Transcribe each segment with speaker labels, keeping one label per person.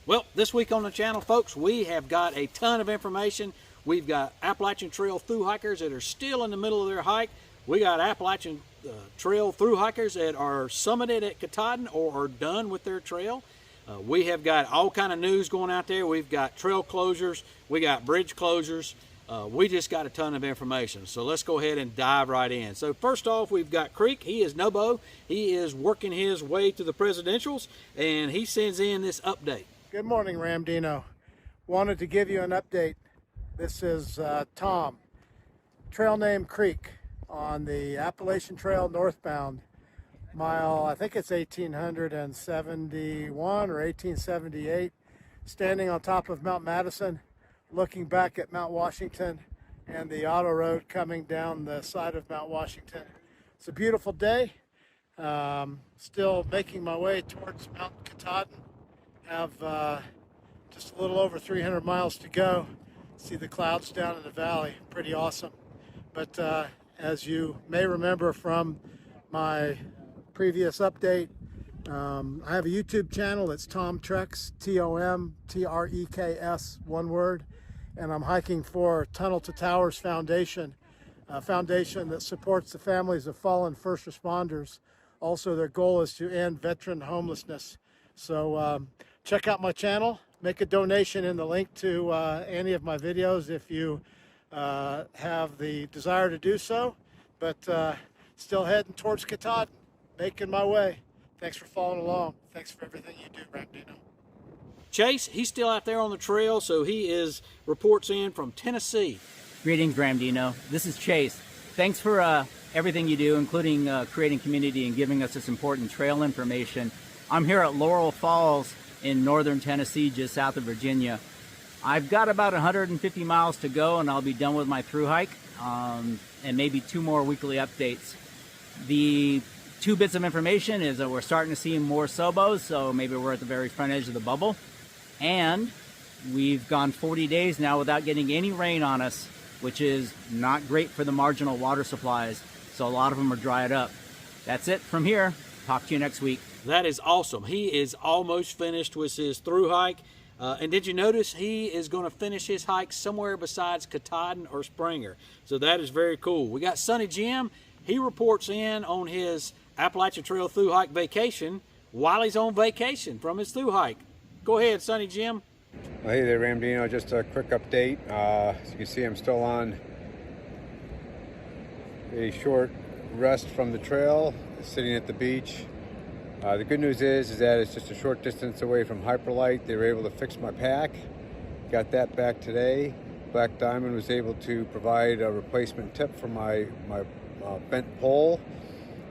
Speaker 1: Well, this week on the channel, folks, we have got a ton of information. We've got Appalachian Trail thru-hikers that are still in the middle of their hike. We got Appalachian Trail thru-hikers that are summited at Katahdin or are done with their trail. We have got all kind of news going out there. We've got trail closures. We got bridge closures. We just got a ton of information. So let's go ahead and dive right in. So first off, we've got Creek. He is NOBO. He is working his way to the presidentials, and he sends in this update.
Speaker 2: Good morning, Ramdino. Wanted to give you an update. This is Tom, trail name Creek, on the Appalachian Trail northbound, mile, I think it's 1871 or 1878, standing on top of Mount Madison, looking back at Mount Washington and the auto road coming down the side of Mount Washington. It's a beautiful day. Still making my way towards Mount Katahdin. Have just a little over 300 miles to go. See the clouds down in the valley, pretty awesome. But as you may remember from my previous update, I have a YouTube channel. It's Tom Treks, T-O-M-T-R-E-K-S, one word. And I'm hiking for Tunnel to Towers Foundation, a foundation that supports the families of fallen first responders. Also, their goal is to end veteran homelessness. So check out my channel, make a donation in the link to any of my videos if you have the desire to do so. But still heading towards Katahdin, making my way. Thanks for following along. Thanks for everything you do, Ramdino.
Speaker 1: Chase, he's still out there on the trail, so he reports in from Tennessee.
Speaker 3: Greetings, Ramdino. This is Chase. Thanks for everything you do, including creating community and giving us this important trail information. I'm here at Laurel Falls in northern Tennessee, just south of Virginia. I've got about 150 miles to go and I'll be done with my thru hike, and maybe 2 more weekly updates. The 2 bits of information is that we're starting to see more SOBOs, so maybe we're at the very front edge of the bubble. And we've gone 40 days now without getting any rain on us, which is not great for the marginal water supplies, so a lot of them are dried up. That's it from here. Talk to you next week.
Speaker 1: That is awesome. He is almost finished with his thru hike. And did you notice he is going to finish his hike somewhere besides Katahdin or Springer? So that is very cool. We got Sonny Jim. He reports in on his Appalachian Trail thru hike vacation while he's on vacation from his thru hike. Go ahead, Sonny Jim.
Speaker 4: Well, hey there, Ramdino. Just a quick update. As you can see, I'm still on a short rest from the trail, sitting at the beach. The good news is that it's just a short distance away from Hyperlight. They were able to fix my pack. Got that back today. Black Diamond was able to provide a replacement tip for my bent pole,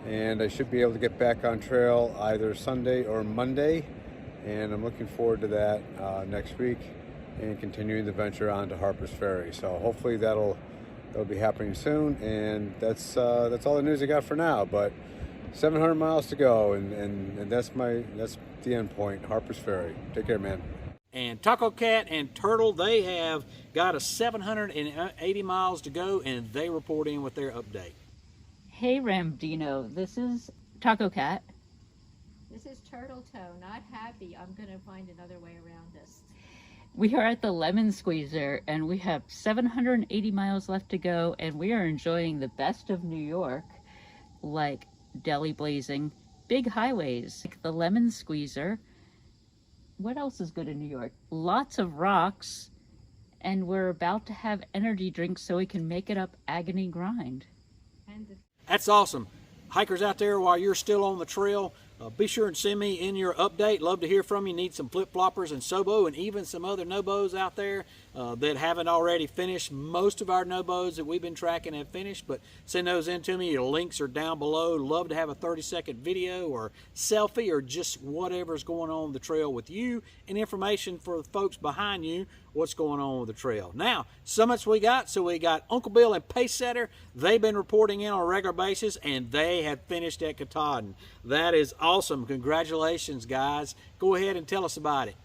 Speaker 4: and I should be able to get back on trail either Sunday or Monday, and I'm looking forward to that next week and continuing the venture on to Harper's Ferry. So hopefully that'll be happening soon, and that's all the news I got for now. But 700 miles to go, and that's the end point, Harper's Ferry. Take care, man.
Speaker 1: And Taco Cat and Turtle, they have got a 780 miles to go, and they report in with their update.
Speaker 5: Hey Ramdino, this is Taco Cat.
Speaker 6: This is Turtle Toe. Not happy. I'm going to find another way around this.
Speaker 5: We are at the Lemon Squeezer and we have 780 miles left to go, and we are enjoying the best of New York, like deli blazing, big highways, like the Lemon Squeezer. What else is good in New York? Lots of rocks, and we're about to have energy drinks so we can make it up agony grind.
Speaker 1: That's awesome. Hikers out there, while you're still on the trail, be sure and send me in your update. Love to hear from you. Need some flip-floppers and SOBO and even some other NOBOs out there that haven't already finished. Most of our NOBOs that we've been tracking have finished, but send those in to me. Your links are down below. Love to have a 30-second video or selfie or just whatever's going on the trail with you, and information for the folks behind you, what's going on with the trail. Now, summits we got. So we got Uncle Bill and Pacesetter. They've been reporting in on a regular basis, and they have finished at Katahdin. That is awesome. Congratulations, guys. Go ahead and tell us about it.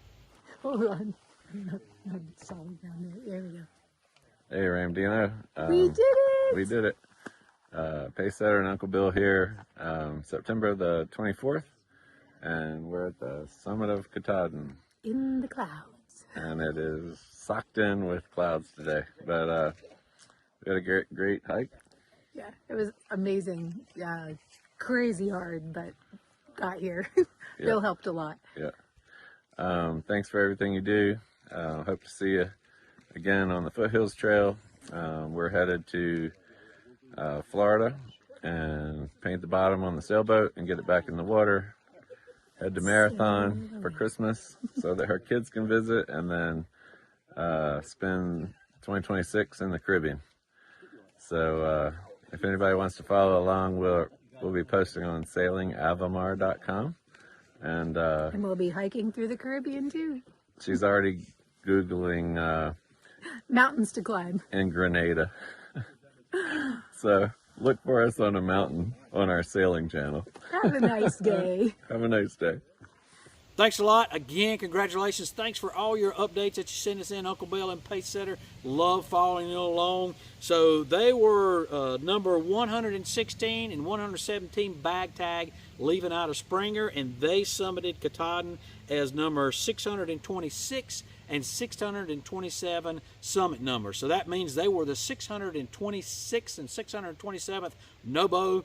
Speaker 7: Hold on. Sorry, down there. There we go.
Speaker 8: Hey, Ramdino.
Speaker 7: We did it!
Speaker 8: We did it. Pacesetter and Uncle Bill here, September the 24th, and we're at the summit of Katahdin.
Speaker 7: in the clouds.
Speaker 8: and it is socked in with clouds today. But we had a great hike.
Speaker 7: Yeah, it was amazing. Crazy hard, but got here. Bill helped a lot.
Speaker 8: Yeah. Thanks for everything you do. Hope to see you again on the Foothills Trail. We're headed to Florida and paint the bottom on the sailboat and get it back in the water. Head to Marathon for Christmas so that our kids can visit, and then spend 2026 in the Caribbean. So if anybody wants to follow along, we'll be posting on sailingavamar.com, and
Speaker 7: we'll be hiking through the Caribbean too.
Speaker 8: She's already Googling
Speaker 7: Mountains to climb
Speaker 8: in Grenada. So look for us on a mountain on our sailing channel.
Speaker 7: Have a nice day.
Speaker 8: Have a nice day.
Speaker 1: Thanks a lot. Again, congratulations. Thanks for all your updates that you send us in, Uncle Bill and Pace Setter. Love following you along. So they were number 116 and 117 bag tag leaving out of Springer, and they summited Katahdin as number 626 and 627 summit numbers. So that means they were the 626th and 627th NOBO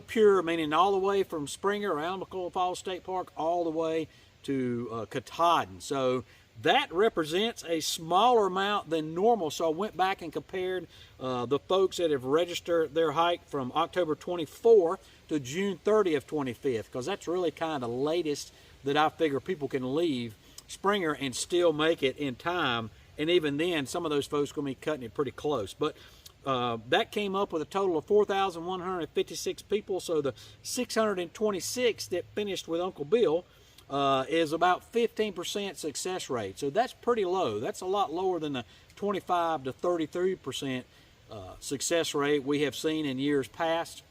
Speaker 1: Pure, meaning all the way from Springer around McCullough Falls State Park all the way to Katahdin. So that represents a smaller amount than normal. So I went back and compared the folks that have registered their hike from October 24th to June 30th, 25th, because that's really kind of the latest that I figure people can leave Springer and still make it in time. And even then, some of those folks are going to be cutting it pretty close. But that came up with a total of 4,156 people. So the 626 that finished with Uncle Bill is about 15% success rate. So that's pretty low. That's a lot lower than the 25 to 33% success rate we have seen in years past.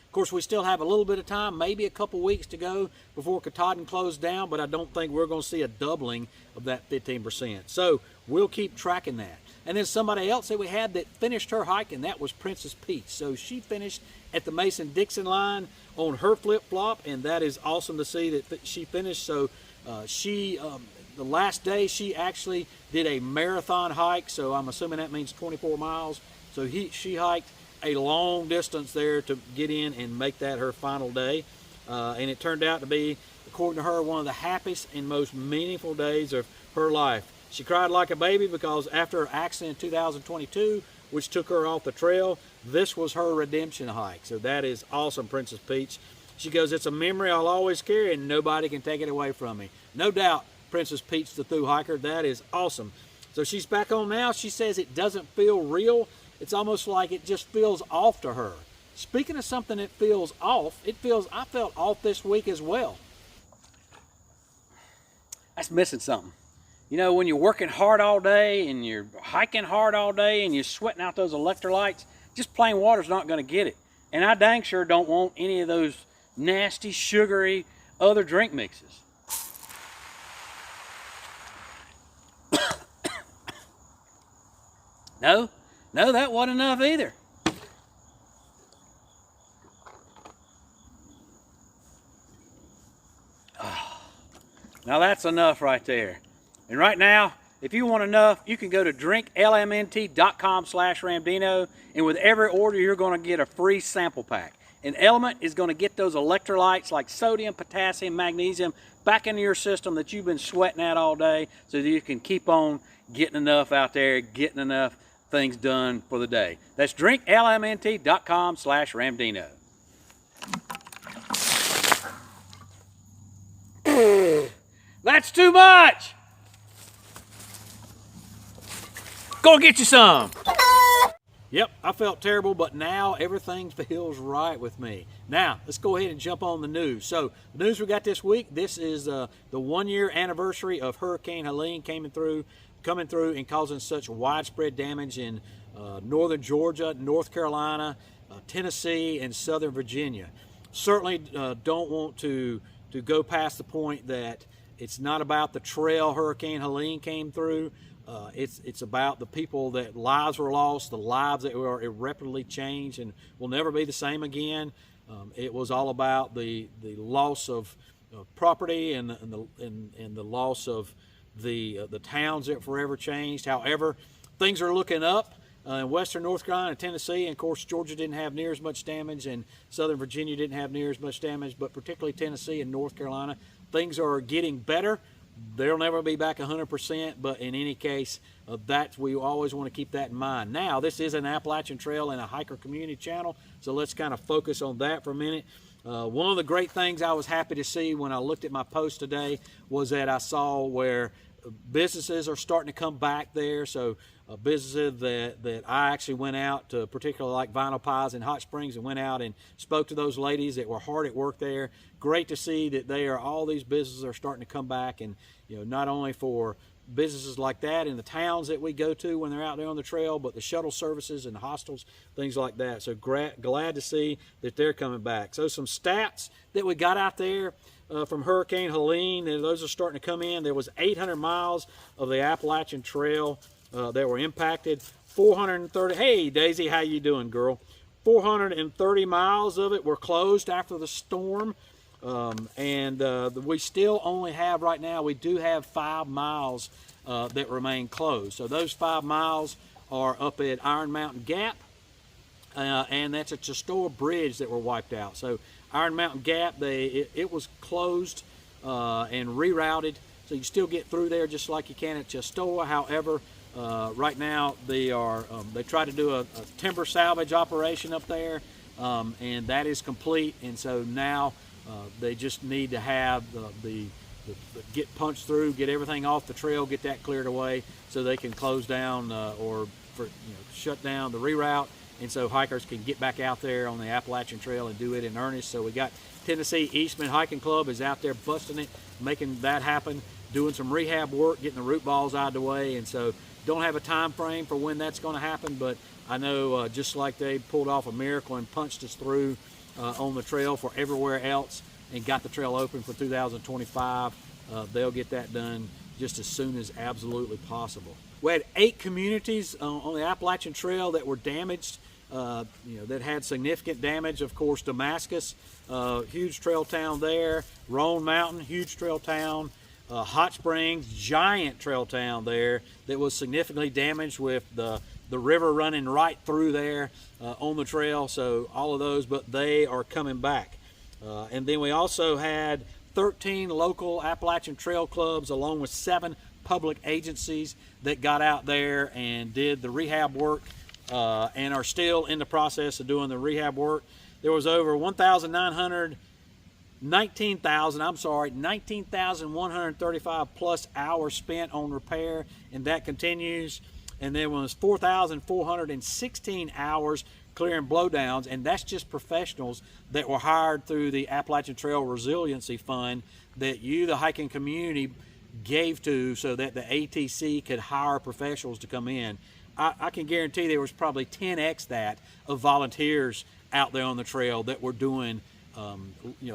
Speaker 1: Of course, we still have a little bit of time, maybe a couple weeks to go before Katahdin closed down, but I don't think we're going to see a doubling of that 15%. So we'll keep tracking that. And then somebody else that we had that finished her hike, and that was Princess Peach. So she finished at the Mason-Dixon line on her flip-flop, and that is awesome to see that she finished. So the last day, she actually did a marathon hike, so I'm assuming that means 24 miles. So she hiked a long distance there to get in and make that her final day. And it turned out to be, according to her, one of the happiest and most meaningful days of her life. She cried like a baby because after her accident in 2022, which took her off the trail, this was her redemption hike. So that is awesome, Princess Peach. She goes, it's a memory I'll always carry and nobody can take it away from me. No doubt, Princess Peach, the Thru-hiker, that is awesome. So she's back on now. She says it doesn't feel real. It's almost like it just feels off to her. Speaking of something that feels off, I felt off this week as well. That's missing something. You know, when you're working hard all day and you're hiking hard all day and you're sweating out those electrolytes, just plain water's not going to get it. And I dang sure don't want any of those nasty, sugary, other drink mixes. No, that wasn't enough either. Oh, now that's enough right there. And right now, if you want enough, you can go to drinklmnt.com/Ramdino, and with every order, you're going to get a free sample pack. And Element is going to get those electrolytes like sodium, potassium, magnesium back into your system that you've been sweating at all day so that you can keep on getting enough out there, getting enough things done for the day. That's drinklmnt.com/Ramdino. That's too much! Go get you some! Yep, I felt terrible, but now everything feels right with me. Now, let's go ahead and jump on the news. So, the news we got this week, this is the 1-year anniversary of Hurricane Helene coming through and causing such widespread damage in northern Georgia, North Carolina, Tennessee, and southern Virginia. Certainly don't want to go past the point that it's not about the trail Hurricane Helene came through. It's about the people that lives were lost, the lives that were irreparably changed and will never be the same again. It was all about the loss of property and the loss of the towns that forever changed. However, things are looking up in western North Carolina and Tennessee, and of course Georgia didn't have near as much damage, and Southern Virginia didn't have near as much damage, but particularly Tennessee and North Carolina, things are getting better. They'll never be back 100%, but in any case, we always want to keep that in mind. Now, this is an Appalachian Trail and a hiker community channel, so let's kind of focus on that for a minute. One of the great things I was happy to see when I looked at my post today was that I saw where businesses are starting to come back there. So businesses that I actually went out to, particularly like Vinyl Pies and Hot Springs, and went out and spoke to those ladies that were hard at work there. Great to see that all these businesses are starting to come back, and not only for businesses like that in the towns that we go to when they're out there on the trail, but the shuttle services and the hostels, things like that. So glad to see that they're coming back. So some stats that we got out there from Hurricane Helene, and those are starting to come in. There was 800 miles of the Appalachian Trail that were impacted. 430, hey Daisy, how you doing, girl? 430 miles of it were closed after the storm. We still only have right now, we do have 5 miles that remain closed. So those 5 miles are up at Iron Mountain Gap, and that's a Chestoa Bridge that were wiped out. So Iron Mountain Gap, it was closed and rerouted, so you still get through there just like you can at Chestoa. However, right now they try to do a timber salvage operation up there, and that is complete, and so now they just need to have the get punched through, get everything off the trail, get that cleared away, so they can close down or shut down the reroute, and so hikers can get back out there on the Appalachian Trail and do it in earnest. So we got Tennessee Eastman Hiking Club is out there busting it, making that happen, doing some rehab work, getting the root balls out of the way, and so don't have a time frame for when that's going to happen, but I know just like they pulled off a miracle and punched us through on the trail for everywhere else and got the trail open for 2025, they'll get that done just as soon as absolutely possible. We had 8 communities on the Appalachian Trail that were damaged, that had significant damage. Of course, Damascus, huge trail town there. Roan Mountain, huge trail town. Hot Springs, giant trail town there that was significantly damaged with the river running right through there on the trail. So all of those, but they are coming back. And then we also had 13 local Appalachian Trail clubs along with 7 public agencies that got out there and did the rehab work and are still in the process of doing the rehab work. There was over 19,135 plus hours spent on repair, and that continues. And there was 4,416 hours clearing blowdowns, and that's just professionals that were hired through the Appalachian Trail Resiliency Fund that you, the hiking community, gave to so that the ATC could hire professionals to come in. I can guarantee there was probably 10x that of volunteers out there on the trail that were doing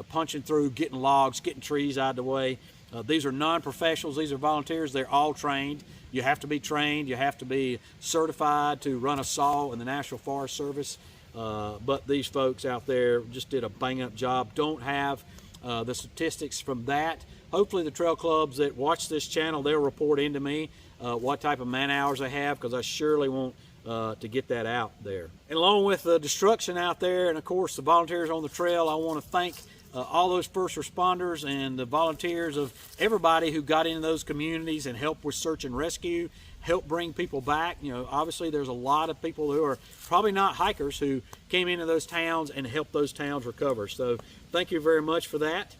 Speaker 1: punching through, getting logs, getting trees out of the way. These are non-professionals, these are volunteers, they're all trained. You have to be trained, you have to be certified to run a saw in the National Forest Service. But these folks out there just did a bang-up job. Don't have the statistics from that. Hopefully the trail clubs that watch this channel, they'll report into me what type of man hours they have, because I surely want to get that out there. And along with the destruction out there, and of course the volunteers on the trail, I want to thank all those first responders and the volunteers of everybody who got into those communities and helped with search and rescue, helped bring people back. Obviously there's a lot of people who are probably not hikers who came into those towns and helped those towns recover. So thank you very much for that.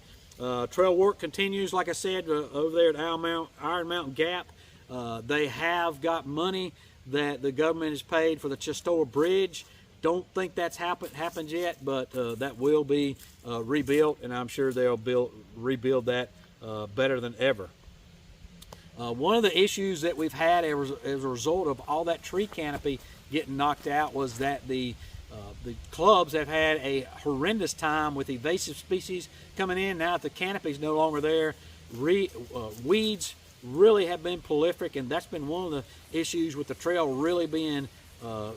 Speaker 1: Trail work continues, like I said, over there at Iron Mountain Gap. They have got money that the government has paid for the Chestoa Bridge. Don't think that's happened yet, but that will be rebuilt, and I'm sure they'll rebuild that better than ever. One of the issues that we've had as a result of all that tree canopy getting knocked out was that the clubs have had a horrendous time with invasive species coming in. Now that the canopy is no longer there, weeds really have been prolific, and that's been one of the issues with the trail really being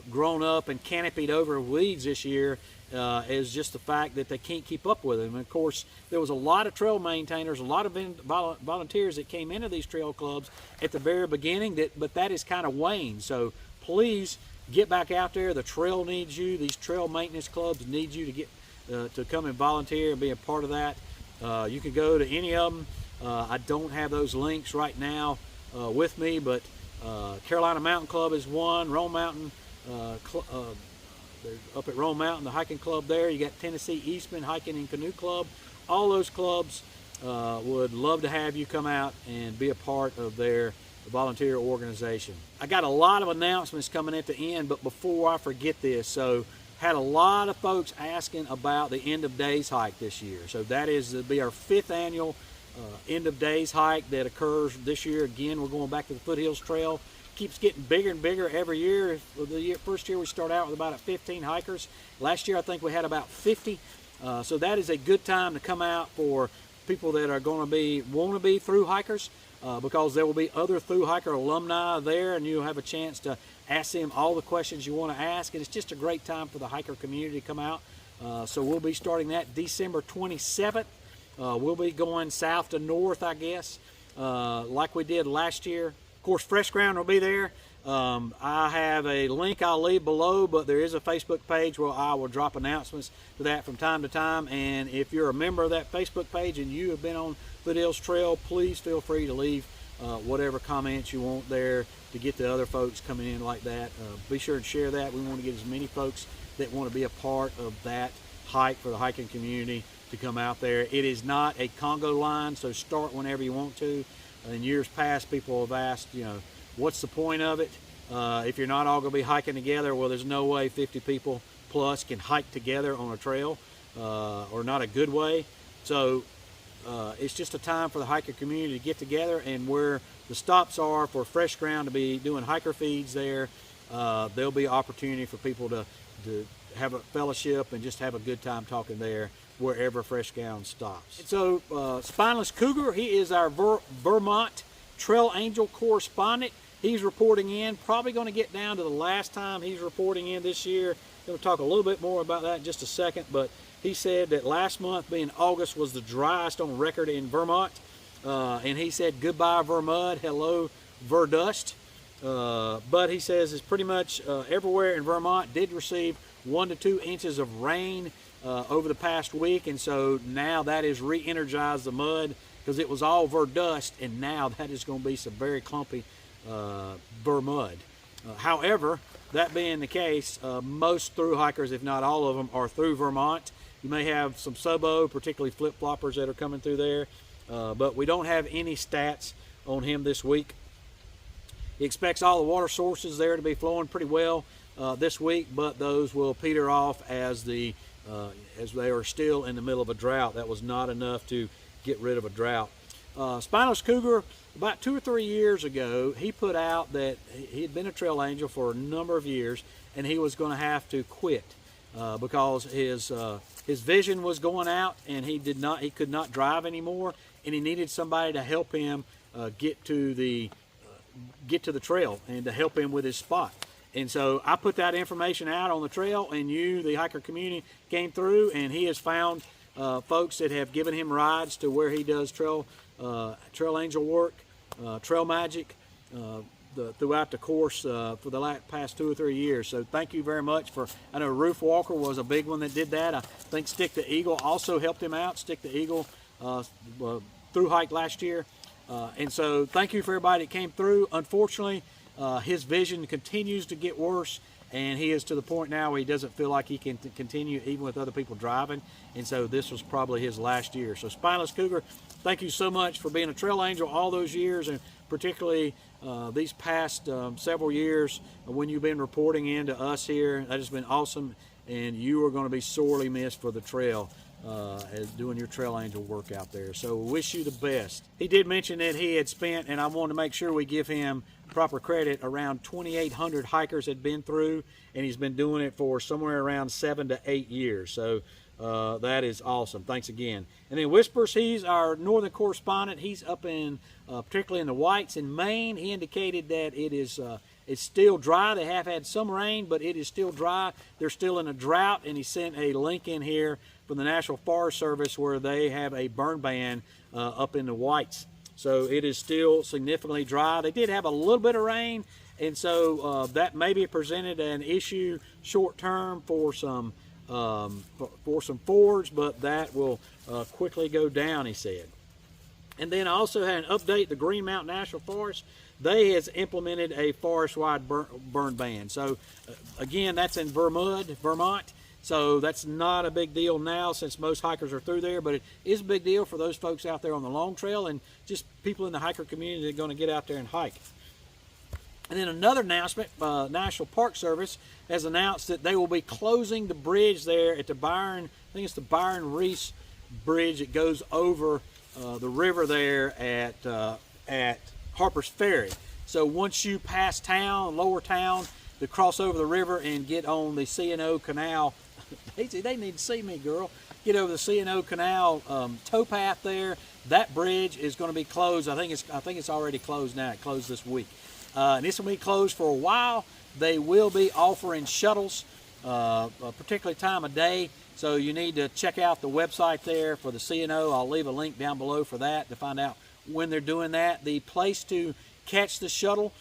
Speaker 1: grown up and canopied over weeds this year. is just the fact that they can't keep up with them. And of course, there was a lot of trail maintainers, a lot of volunteers that came into these trail clubs at the very beginning, but that is kind of waned. So please get back out there. The trail needs you. These trail maintenance clubs need you to get to come and volunteer and be a part of that. You can go to any of them. I don't have those links right now with me, but Carolina Mountain Club is one. Roan Mountain, up at Roan Mountain, the hiking club there. You got Tennessee Eastman Hiking and Canoe Club. All those clubs would love to have you come out and be a part of their volunteer organization. I got a lot of announcements coming at the end, but before I forget this, so had a lot of folks asking about the end of days hike this year. So that is to be our 5th annual end of days hike that occurs this year. Again, we're going back to the Foothills Trail. Keeps getting bigger and bigger every year. First year we start out with about 15 hikers. Last year I think we had about 50. So that is a good time to come out for people that are going to want to be through hikers, because there will be other through hiker alumni there, and you'll have a chance to ask them all the questions you want to ask. And it's just a great time for the hiker community to come out. So we'll be starting that December 27th. We'll be going south to north, I guess, like we did last year. Of course, Fresh Ground will be there. I have a link I'll leave below, but there is a Facebook page where I will drop announcements for that from time to time. And if you're a member of that Facebook page and you have been on Foothills Trail, please feel free to leave whatever comments you want there to get the other folks coming in like that. Be sure to share that. We want to get as many folks that want to be a part of that hike for the hiking community to come out there. It is not a Congo line, so start whenever you want to. In years past, people have asked, what's the point of it? If you're not all going to be hiking together, well, there's no way 50 people plus can hike together on a trail, or not a good way. So it's just a time for the hiker community to get together, and where the stops are for Fresh Ground to be doing hiker feeds there, there'll be opportunity for people to have a fellowship and just have a good time talking there wherever Fresh Ground stops. And so Spineless Cougar, he is our Vermont Trail Angel correspondent. He's reporting in, probably going to get down to the last time he's reporting in this year. Going to talk a little bit more about that in just a second, but he said that last month, being August, was the driest on record in Vermont. And he said, goodbye Vermud, hello Verdust. But he says it's pretty much everywhere in Vermont did receive 1 to 2 inches of rain over the past week, and so now that has re-energized the mud, because it was all verdust, and now that is going to be some very clumpy vermud. However, that being the case, most through hikers, if not all of them, are through Vermont. You may have some SOBO, particularly flip-floppers, that are coming through there, but we don't have any stats on him this week. He expects all the water sources there to be flowing pretty well this week, but those will peter off as they are still in the middle of a drought. That was not enough to get rid of a drought. Spineless Cougar, about 2 or 3 years ago, he put out that he had been a trail angel for a number of years, and he was going to have to quit because his vision was going out, and he could not drive anymore, and he needed somebody to help him get to the trail and to help him with his spot. And so I put that information out on the trail, and the hiker community, came through, and he has found folks that have given him rides to where he does trail angel work, trail magic, throughout the course for the past 2 or 3 years. So thank you very much I know Roof Walker was a big one that did that. I think Stick the Eagle also helped him out. Stick the Eagle through hike last year. And so thank you for everybody that came through. Unfortunately, his vision continues to get worse, and he is to the point now where he doesn't feel like he can continue even with other people driving, and so this was probably his last year. So Spineless Cougar, thank you so much for being a trail angel all those years, and particularly these past several years when you've been reporting in to us here. That has been awesome, and you are going to be sorely missed for the trail as doing your trail angel work out there. So wish you the best. He did mention that he had spent, and I want to make sure we give him proper credit, around 2,800 hikers had been through, and he's been doing it for somewhere around 7 to 8 years. So that is awesome. Thanks again. And then Whispers, he's our northern correspondent. He's up in particularly in the Whites in Maine. He indicated that it is It's still dry. They have had some rain, but it is still dry. They're still in a drought, and he sent a link in here from the National Forest Service where they have a burn ban up in the Whites. So it is still significantly dry. They did have a little bit of rain, and so that maybe presented an issue short term for some forage, but that will quickly go down, he said. And then I also had an update. The Green Mountain National Forest, they has implemented a forest-wide burn ban. So again, that's in Vermont. So that's not a big deal now since most hikers are through there, but it is a big deal for those folks out there on the long trail and just people in the hiker community that are going to get out there and hike. And then another announcement, National Park Service has announced that they will be closing the bridge there at the Byron, I think it's the Byron Reese Bridge that goes over the river there at Harper's Ferry. So once you pass town, lower town, to cross over the river and get on the C&O Canal, they need to see me, girl. Get over the C&O Canal towpath there. That bridge is going to be closed. I think it's already closed now. It closed this week. And this will be closed for a while. They will be offering shuttles, a particular time of day. So you need to check out the website there for the C&O. I'll leave a link down below for that to find out when they're doing that. The place to catch the shuttle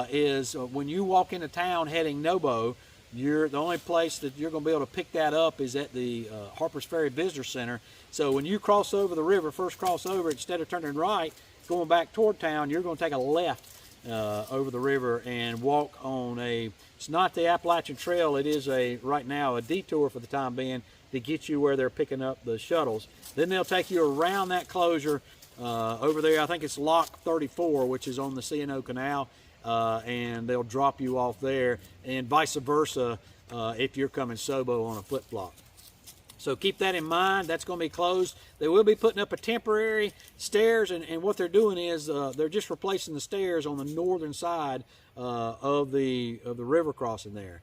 Speaker 1: is when you walk into town heading NOBO. The only place that you're going to be able to pick that up is at the Harper's Ferry Visitor Center. So when you cross over the river, first cross over, instead of turning right, going back toward town, you're going to take a left over the river and walk on it's not the Appalachian Trail, it is right now a detour for the time being to get you where they're picking up the shuttles. Then they'll take you around that closure over there. I think it's Lock 34, which is on the C&O Canal, and they'll drop you off there, and vice versa if you're coming SOBO on a flip-flop. So keep that in mind. That's going to be closed. They will be putting up a temporary stairs, and what they're doing is they're just replacing the stairs on the northern side of the river crossing there.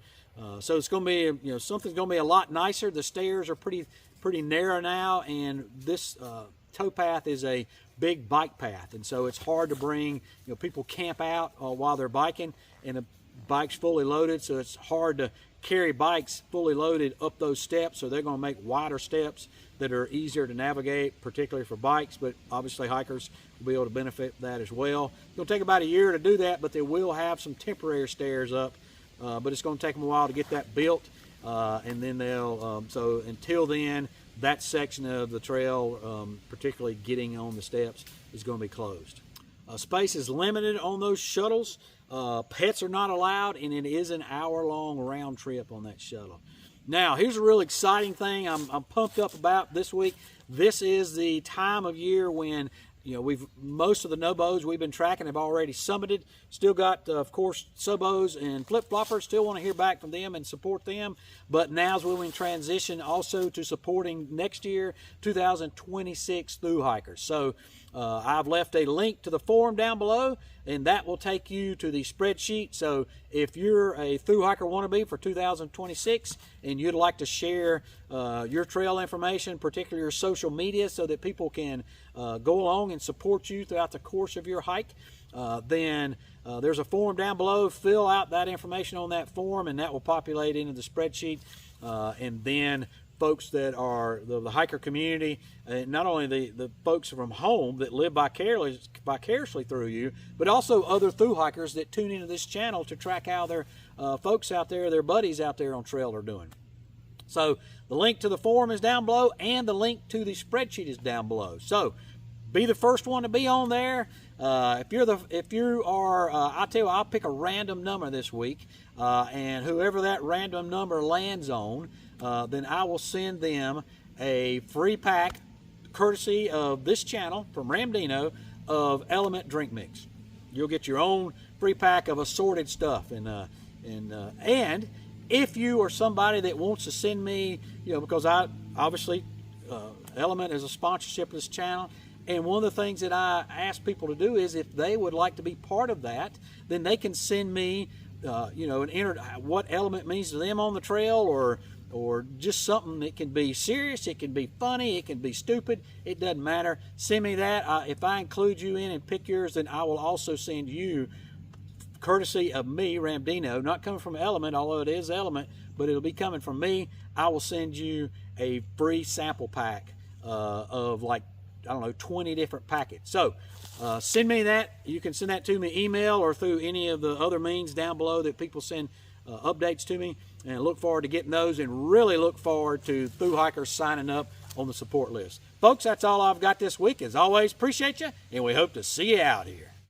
Speaker 1: So it's going to be, something's going to be a lot nicer. The stairs are pretty narrow now, and this towpath is a big bike path, and so it's hard to bring. People camp out while they're biking, and the bike's fully loaded, so it's hard to carry bikes fully loaded up those steps. So they're going to make wider steps that are easier to navigate, particularly for bikes, but obviously hikers will be able to benefit that as well. It'll take about a year to do that, but they will have some temporary stairs up, but it's going to take them a while to get that built, and then they'll so until then, that section of the trail, particularly getting on the steps, is going to be closed. Space is limited on those shuttles. Pets are not allowed, and it is an hour-long round trip on that shuttle. Now, here's a real exciting thing I'm pumped up about this week. This is the time of year when most of the NOBOs we've been tracking have already summited. Still got, of course, SOBOs and flip-floppers. Still want to hear back from them and support them. But now's when we transition also to supporting next year, 2026 Thru-hikers. So I've left a link to the forum down below, and that will take you to the spreadsheet. So if you're a Thru-hiker wannabe for 2026 and you'd like to share your trail information, particularly your social media, so that people can go along and support you throughout the course of your hike, then there's a form down below. Fill out that information on that form, and that will populate into the spreadsheet. And then folks that are the hiker community, not only the folks from home that live vicariously through you, but also other Thru-hikers that tune into this channel to track how their folks out there, their buddies out there on trail are doing. So the link to the forum is down below, and the link to the spreadsheet is down below. So be the first one to be on there. If you are, I'll tell you, I'll pick a random number this week, and whoever that random number lands on, then I will send them a free pack, courtesy of this channel from Ramdino, of Element drink mix. You'll get your own free pack of assorted stuff, and if you are somebody that wants to send me, because I obviously Element is a sponsorship of this channel. And one of the things that I ask people to do is, if they would like to be part of that, then they can send me, what Element means to them on the trail, or just something that can be serious, it can be funny, it can be stupid, it doesn't matter. Send me that. If I include you in and pick yours, then I will also send you courtesy of me, Ramdino, not coming from Element, although it is Element, but it'll be coming from me. I will send you a free sample pack of like, I don't know, 20 different packets. So send me that. You can send that to me email or through any of the other means down below that people send updates to me, and I look forward to getting those, and really look forward to Thru-hikers signing up on the support list. Folks, that's all I've got this week. As always, appreciate you, and we hope to see you out here.